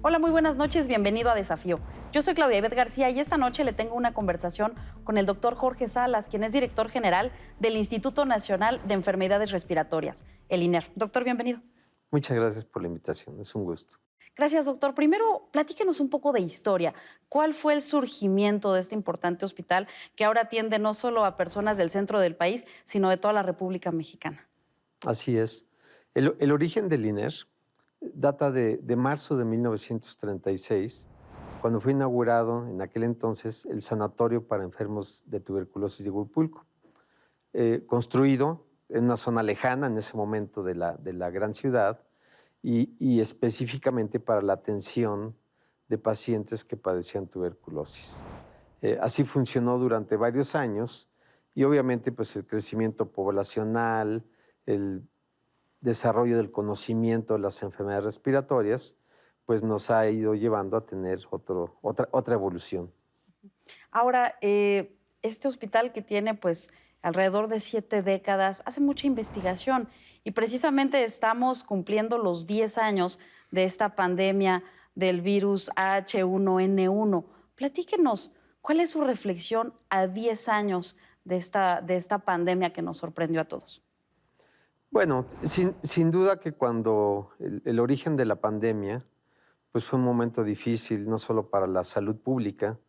Hola, muy buenas noches, bienvenido a Desafío. Yo soy Claudia Ivette García y esta noche le tengo una conversación con el doctor Jorge Salas, quien es director general del Instituto Nacional de Enfermedades Respiratorias, el INER. Doctor, bienvenido. Muchas gracias por la invitación, es un gusto. Gracias, doctor. Primero, platíquenos un poco de historia. ¿Cuál fue el surgimiento de este importante hospital que ahora atiende no solo a personas del centro del país, sino de toda la República Mexicana? Así es. El origen del INER data de marzo de 1936, cuando fue inaugurado en aquel entonces el Sanatorio para Enfermos de Tuberculosis de Huipulco, construido en una zona lejana en ese momento de la gran ciudad y específicamente para la atención de pacientes que padecían tuberculosis. Así funcionó durante varios años y obviamente pues el crecimiento poblacional, el desarrollo del conocimiento de las enfermedades respiratorias, pues nos ha ido llevando a tener otra evolución. Ahora, este hospital que tiene pues alrededor de 7 décadas hace mucha investigación y precisamente estamos cumpliendo los 10 años de esta pandemia del virus H1N1. Platíquenos, ¿cuál es su reflexión a 10 años de esta pandemia que nos sorprendió a todos? Bueno, sin duda que cuando el origen de la pandemia, pues fue un momento difícil, no solo para la salud pública,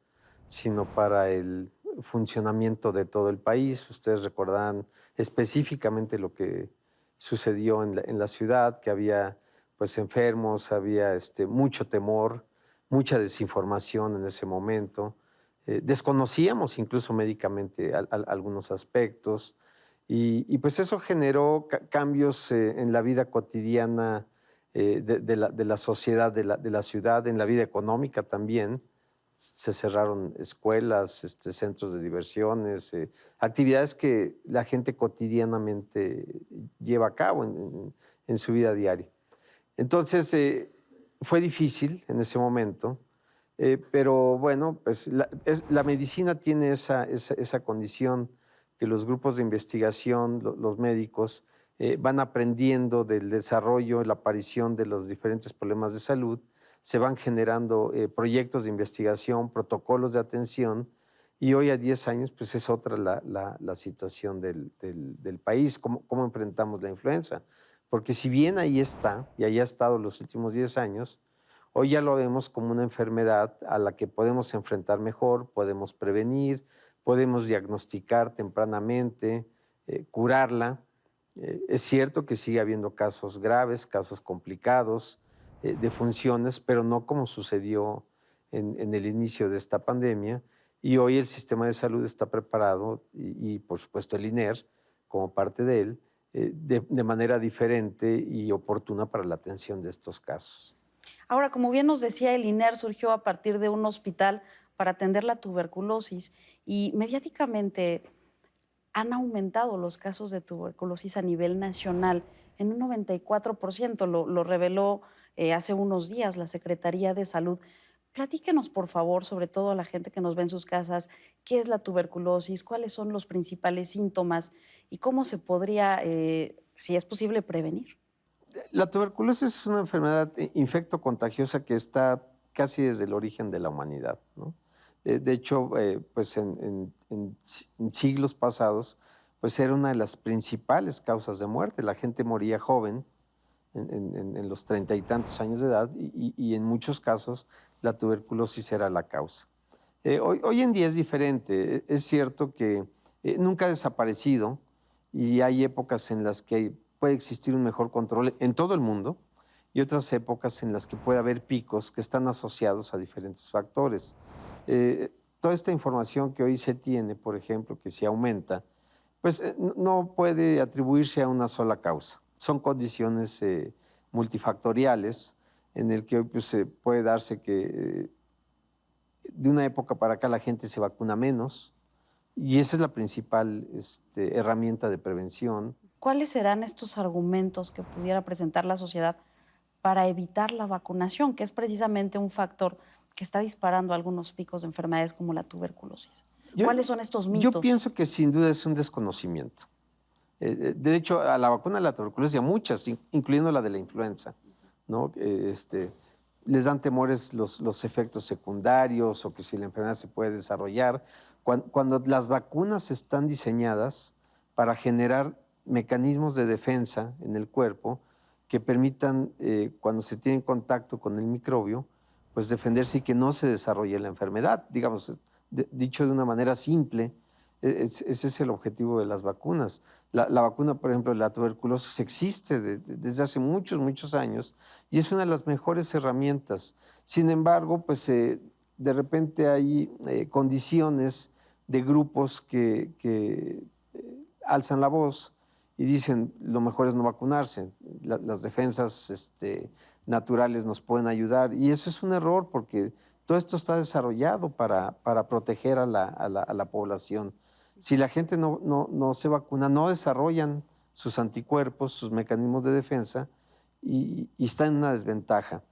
sino para el funcionamiento de todo el país. Ustedes recordarán específicamente lo que sucedió en la ciudad, que había pues enfermos, había mucho temor, mucha desinformación en ese momento. Desconocíamos incluso médicamente algunos aspectos pues eso generó cambios en la vida cotidiana de la sociedad, de la ciudad, en la vida económica también. Se cerraron escuelas, centros de diversiones, actividades que la gente cotidianamente lleva a cabo en su vida diaria. Entonces, fue difícil en ese momento, pero bueno, pues la medicina tiene esa condición que los grupos de investigación, los médicos, van aprendiendo del desarrollo, la aparición de los diferentes problemas de salud, se van generando proyectos de investigación, protocolos de atención, y hoy a 10 años pues es otra la situación del país, cómo enfrentamos la influenza. Porque si bien ahí está, y ahí ha estado los últimos 10 años, hoy ya lo vemos como una enfermedad a la que podemos enfrentar mejor, podemos prevenir, podemos diagnosticar tempranamente, curarla. Es cierto que sigue habiendo casos graves, casos complicados de funciones, pero no como sucedió en el inicio de esta pandemia. Y hoy el sistema de salud está preparado por supuesto el INER como parte de él, de manera diferente y oportuna para la atención de estos casos. Ahora, como bien nos decía, el INER surgió a partir de un hospital para atender la tuberculosis y mediáticamente han aumentado los casos de tuberculosis a nivel nacional en un 94%, lo reveló hace unos días la Secretaría de Salud. Platíquenos, por favor, sobre todo a la gente que nos ve en sus casas, qué es la tuberculosis, cuáles son los principales síntomas y cómo se podría, si es posible, prevenir. La tuberculosis es una enfermedad infecto-contagiosa que está casi desde el origen de la humanidad, ¿no? De hecho, pues en siglos pasados, pues era una de las principales causas de muerte. La gente moría joven, en los 30 y tantos años de edad, y en muchos casos la tuberculosis era la causa. Hoy en día es diferente. Es cierto que nunca ha desaparecido y hay épocas en las que puede existir un mejor control en todo el mundo y otras épocas en las que puede haber picos que están asociados a diferentes factores. Toda esta información que hoy se tiene, por ejemplo, que se aumenta, pues no puede atribuirse a una sola causa. Son condiciones multifactoriales en el que hoy pues, puede darse que de una época para acá la gente se vacuna menos y esa es la principal herramienta de prevención. ¿Cuáles serán estos argumentos que pudiera presentar la sociedad para evitar la vacunación, que es precisamente un factor que está disparando algunos picos de enfermedades como la tuberculosis? Yo, ¿Cuáles son estos yo mitos? pienso que sin duda es un desconocimiento. De hecho, a la vacuna de la tuberculosis, y a muchas, incluyendo la de la influenza, ¿no? les dan temores los efectos secundarios o que si la enfermedad se puede desarrollar. Cuando las vacunas están diseñadas para generar mecanismos de defensa en el cuerpo que permitan, cuando se tiene contacto con el microbio, pues defenderse y que no se desarrolle la enfermedad. Digamos, dicho de una manera simple, ese es el objetivo de las vacunas. La vacuna, por ejemplo, de la tuberculosis existe desde hace muchos, muchos años y es una de las mejores herramientas. Sin embargo, pues de repente hay condiciones de grupos que alzan la voz y dicen lo mejor es no vacunarse. Las defensas naturales nos pueden ayudar y eso es un error porque todo esto está desarrollado para proteger a la población. Si la gente no se vacuna, no desarrollan sus anticuerpos, sus mecanismos de defensa y está en una desventaja.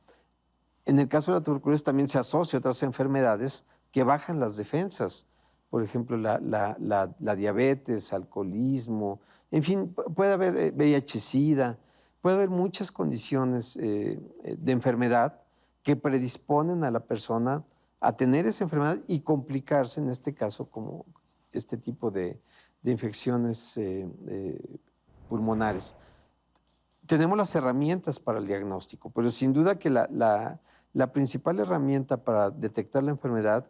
En el caso de la tuberculosis también se asocia a otras enfermedades que bajan las defensas. Por ejemplo, la diabetes, alcoholismo, en fin, puede haber VIH-Sida, puede haber muchas condiciones de enfermedad que predisponen a la persona a tener esa enfermedad y complicarse, en este caso, como este tipo de infecciones pulmonares. Tenemos las herramientas para el diagnóstico, pero sin duda que la principal herramienta para detectar la enfermedad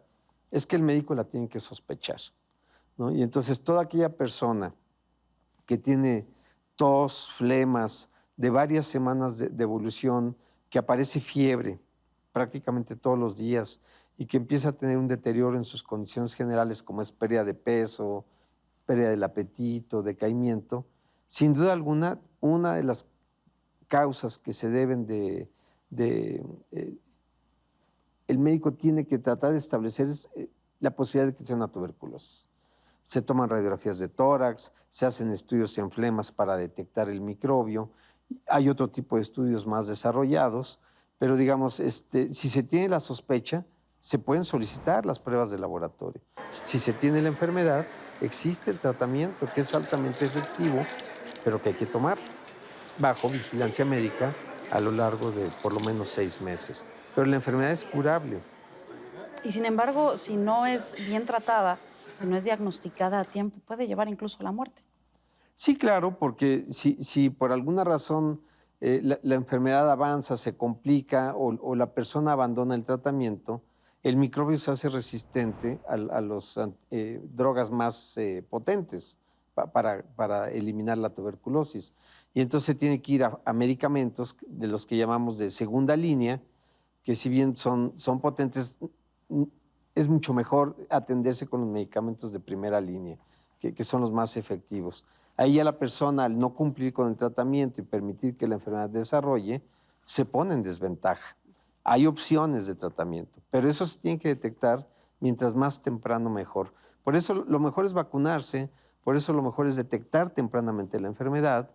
es que el médico la tiene que sospechar, ¿no? Y entonces toda aquella persona que tiene tos, flemas de varias semanas de evolución, que aparece fiebre prácticamente todos los días y que empieza a tener un deterioro en sus condiciones generales, como es pérdida de peso, pérdida del apetito, decaimiento, sin duda alguna, una de las causas que se deben el médico tiene que tratar de establecer es la posibilidad de que sea una tuberculosis. Se toman radiografías de tórax, se hacen estudios en flemas para detectar el microbio. Hay otro tipo de estudios más desarrollados, pero digamos, si se tiene la sospecha, se pueden solicitar las pruebas de laboratorio. Si se tiene la enfermedad, existe el tratamiento que es altamente efectivo, pero que hay que tomar bajo vigilancia médica a lo largo de por lo menos 6 meses. Pero la enfermedad es curable. Y sin embargo, si no es bien tratada, si no es diagnosticada a tiempo, puede llevar incluso a la muerte. Sí, claro, porque si por alguna razón la enfermedad avanza, se complica o la persona abandona el tratamiento, el microbio se hace resistente a las drogas más potentes para eliminar la tuberculosis. Y entonces se tiene que ir a medicamentos de los que llamamos de segunda línea, que si bien son potentes, es mucho mejor atenderse con los medicamentos de primera línea, que son los más efectivos. Ahí ya la persona, al no cumplir con el tratamiento y permitir que la enfermedad desarrolle, se pone en desventaja. Hay opciones de tratamiento, pero eso se tiene que detectar mientras más temprano mejor. Por eso lo mejor es vacunarse, por eso lo mejor es detectar tempranamente la enfermedad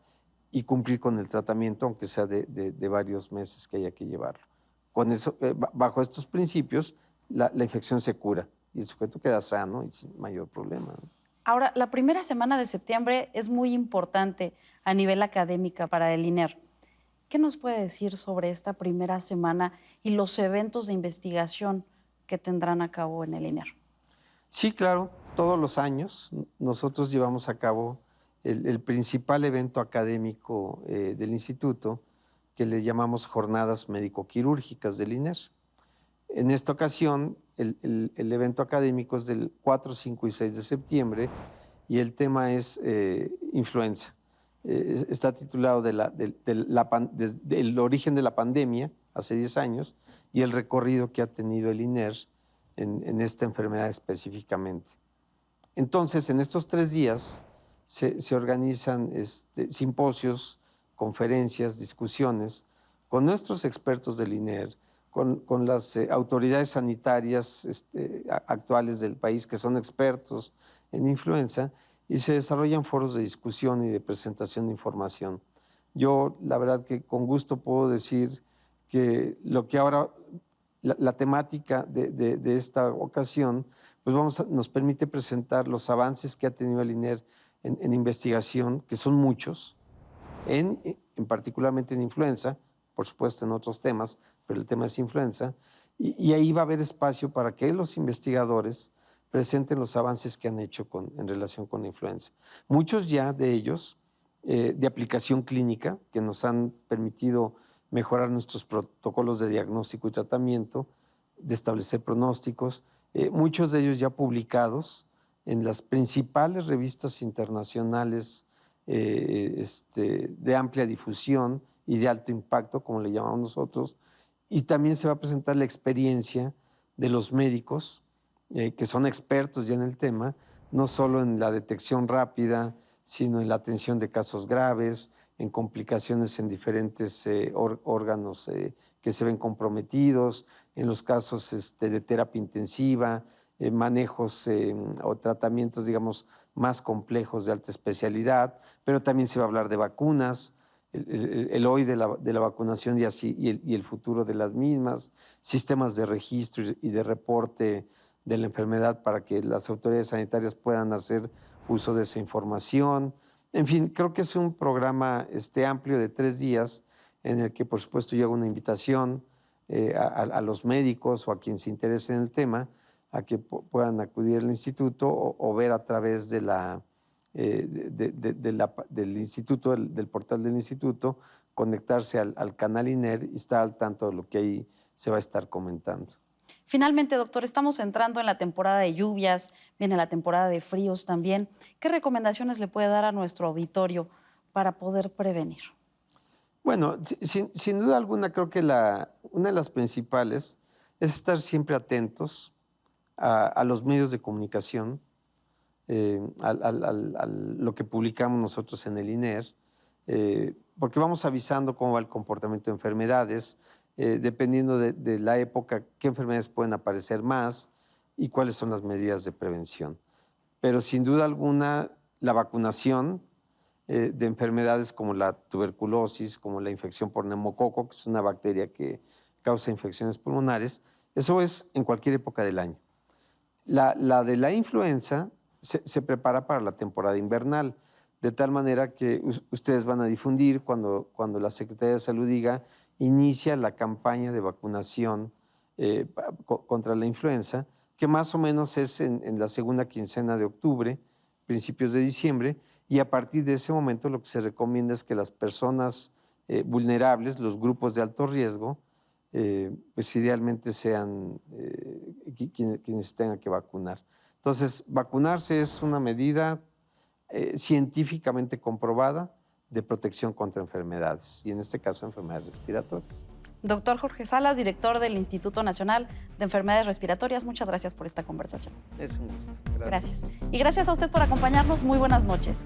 y cumplir con el tratamiento, aunque sea de varios meses que haya que llevarlo. Con eso, bajo estos principios, la infección se cura y el sujeto queda sano y sin mayor problema, ¿no? Ahora, la primera semana de septiembre es muy importante a nivel académico para el INER. ¿Qué nos puede decir sobre esta primera semana y los eventos de investigación que tendrán a cabo en el INER? Sí, claro, todos los años nosotros llevamos a cabo el principal evento académico del instituto, que le llamamos Jornadas Médico-Quirúrgicas del INER. En esta ocasión, el evento académico es del 4, 5 y 6 de septiembre y el tema es influenza. Está titulado del origen de la pandemia, hace 10 años, y el recorrido que ha tenido el INER en esta enfermedad específicamente. Entonces, en estos 3 días se organizan simposios, conferencias, discusiones con nuestros expertos del INER, con las autoridades sanitarias actuales del país que son expertos en influenza y se desarrollan foros de discusión y de presentación de información. Yo, la verdad que con gusto puedo decir que lo que ahora, la temática de esta ocasión, pues nos permite presentar los avances que ha tenido el INER en investigación, que son muchos, particularmente en influenza, por supuesto, en otros temas, pero el tema es influenza. Y ahí va a haber espacio para que los investigadores presenten los avances que han hecho en relación con la influenza. Muchos ya de ellos, de aplicación clínica, que nos han permitido mejorar nuestros protocolos de diagnóstico y tratamiento, de establecer pronósticos, muchos de ellos ya publicados en las principales revistas internacionales de amplia difusión y de alto impacto, como le llamamos nosotros, y también se va a presentar la experiencia de los médicos, que son expertos ya en el tema, no solo en la detección rápida, sino en la atención de casos graves, en complicaciones en diferentes órganos que se ven comprometidos, en los casos de terapia intensiva, manejos o tratamientos, digamos, más complejos de alta especialidad, pero también se va a hablar de vacunas, el hoy de la vacunación y el futuro de las mismas, sistemas de registro y de reporte de la enfermedad para que las autoridades sanitarias puedan hacer uso de esa información. En fin, creo que es un programa amplio de 3 días en el que, por supuesto, yo hago una invitación a los médicos o a quien se interese en el tema a que puedan acudir al instituto o ver a través del instituto, del portal del instituto, conectarse al canal INER y estar al tanto de lo que ahí se va a estar comentando. Finalmente, doctor, estamos entrando en la temporada de lluvias, viene la temporada de fríos también. ¿Qué recomendaciones le puede dar a nuestro auditorio para poder prevenir? Bueno, sin duda alguna, creo que una de las principales es estar siempre atentos a los medios de comunicación, a lo que publicamos nosotros en el INER, porque vamos avisando cómo va el comportamiento de enfermedades, dependiendo de la época, qué enfermedades pueden aparecer más y cuáles son las medidas de prevención. Pero sin duda alguna, la vacunación de enfermedades como la tuberculosis, como la infección por neumococo, que es una bacteria que causa infecciones pulmonares, eso es en cualquier época del año. La de la influenza se prepara para la temporada invernal, de tal manera que ustedes van a difundir cuando la Secretaría de Salud diga inicia la campaña de vacunación contra la influenza, que más o menos es en la segunda quincena de octubre, principios de diciembre, y a partir de ese momento lo que se recomienda es que las personas vulnerables, los grupos de alto riesgo, pues idealmente sean quienes tengan que vacunar. Entonces, vacunarse es una medida científicamente comprobada de protección contra enfermedades, y en este caso enfermedades respiratorias. Doctor Jorge Salas, director del Instituto Nacional de Enfermedades Respiratorias, muchas gracias por esta conversación. Es un gusto. Gracias. Y gracias a usted por acompañarnos. Muy buenas noches.